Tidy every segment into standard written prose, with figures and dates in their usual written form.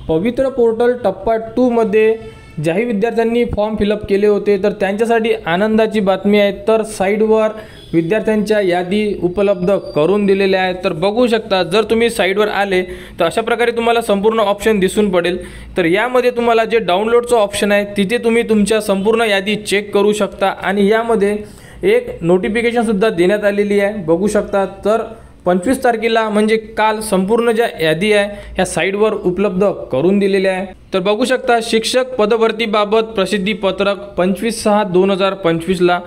पवित्र पोर्टल टप्पा 2 मध्ये ज्याही विद्यार्थ्यांनी फॉर्म फिलअप केले होते तर त्यांच्यासाठी आनंदाची बातमी आहे। तर साईडवर विद्यार्थ्यांच्या यादी उपलब्ध करून दिलेल्या आहेत। तर बघू शकता, जर तुम्ही साईडवर आले तर अशा प्रकारे तुम्हाला संपूर्ण ऑप्शन दिसून पडेल। तर यामध्ये तुम्हाला जे डाउनलोडचं ऑप्शन आहे तिथे तुम्ही तुमच्या संपूर्ण यादी चेक करू शकता आणि यामध्ये एक नोटिफिकेशन सुद्धा देण्यात आलेली आहे, बघू शकता। तर 25 तारखेला म्हणजे काल संपूर्ण ज्या यादी आहे ह्या साईडवर उपलब्ध करून दिलेल्या आहे। तर बघू शकता, शिक्षक पदभरतीबाबत प्रसिद्धी पत्रक 25/6/2025 ला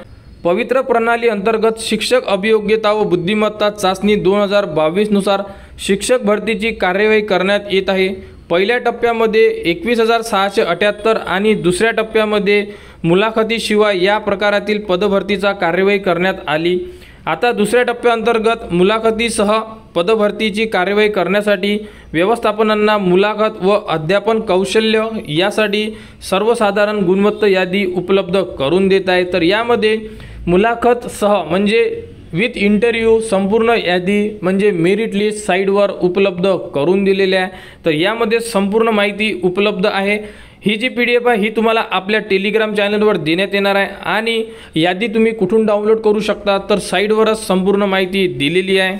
पवित्र प्रणाली अंतर्गत शिक्षक अभियोग्यता व बुद्धिमत्ता चाचणी 2022 नुसार शिक्षक भरतीची कार्यवाही करण्यात येत आहे। पहिल्या टप्प्यामध्ये 21,678 आणि दुसऱ्या टप्प्यामध्ये मुलाखतीशिवाय या प्रकारातील पदभरतीचा कार्यवाही करण्यात आली। आता दुसऱ्या टप्प्याअंतर्गत मुलाखतीसह पदभरतीची कार्यवाही करण्यासाठी व्यवस्थापनांना मुलाखत व अध्यापन कौशल्य यासाठी सर्वसाधारण गुणवत्ता यादी उपलब्ध करून देत आहे। तर यामध्ये मुलाखतसह म्हणजे विथ इंटरव्ह्यू संपूर्ण यादी म्हणजे मेरिट लिस्ट साईडवर उपलब्ध करून दिलेली आहे। तर यामध्ये संपूर्ण माहिती उपलब्ध आहे। ही जी PDF आहे ही तुम्हाला आपल्या टेलिग्राम चॅनलवर देण्यात येणार आहे आणि यादी तुम्ही कुठून डाउनलोड करू शकता तर साईडवरच संपूर्ण माहिती दिलेली आहे।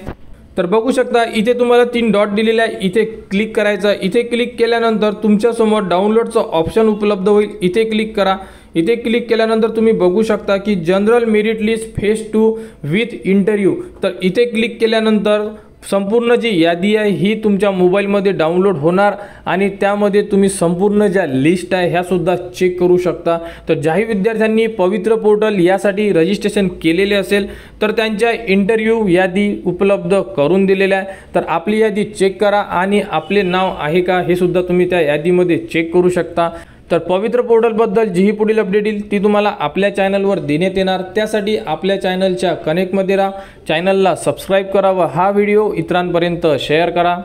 तर बघू शकता, इथे तुम्हाला 3 डॉट दिलेले आहे, इथे क्लिक करायचं। इथे क्लिक केल्यानंतर तुमच्यासमोर डाउनलोडचं ऑप्शन उपलब्ध होईल, इथे क्लिक करा। इथे क्लिक केल्यानंतर तुम्ही बघू शकता की general merit list phase 2 with interview. तर इथे क्लिक केल्यानंतर संपूर्ण जी यादी आहे ही तुमच्या मोबाईलमध्ये डाउनलोड होणार आणि त्यामध्ये तुम्ही संपूर्ण ज्या लिस्ट आहे ह्या सुद्धा चेक करू शकता। तर ज्याही विद्यार्थ्यांनी पवित्र पोर्टल यासाठी रजिस्ट्रेशन केलेले असेल तर त्यांच्या इंटरव्ह्यू यादी उपलब्ध करून दिलेल्या आहे। तर आपली यादी चेक करा आणि आपले नाव आहे का हे सुद्धा तुम्ही त्या यादीमध्ये चेक करू शकता। तर पवित्र पोर्टलबद्दल जी पुढील अपडेट येईल ती तुम्हाला आपल्या चॅनलवर देण्यात येणार। त्यासाठी आपल्या चॅनलच्या कनेक्टमध्ये राहा, चॅनलला सबस्क्राईब करा व हा व्हिडिओ इतरांपर्यंत शेअर करा।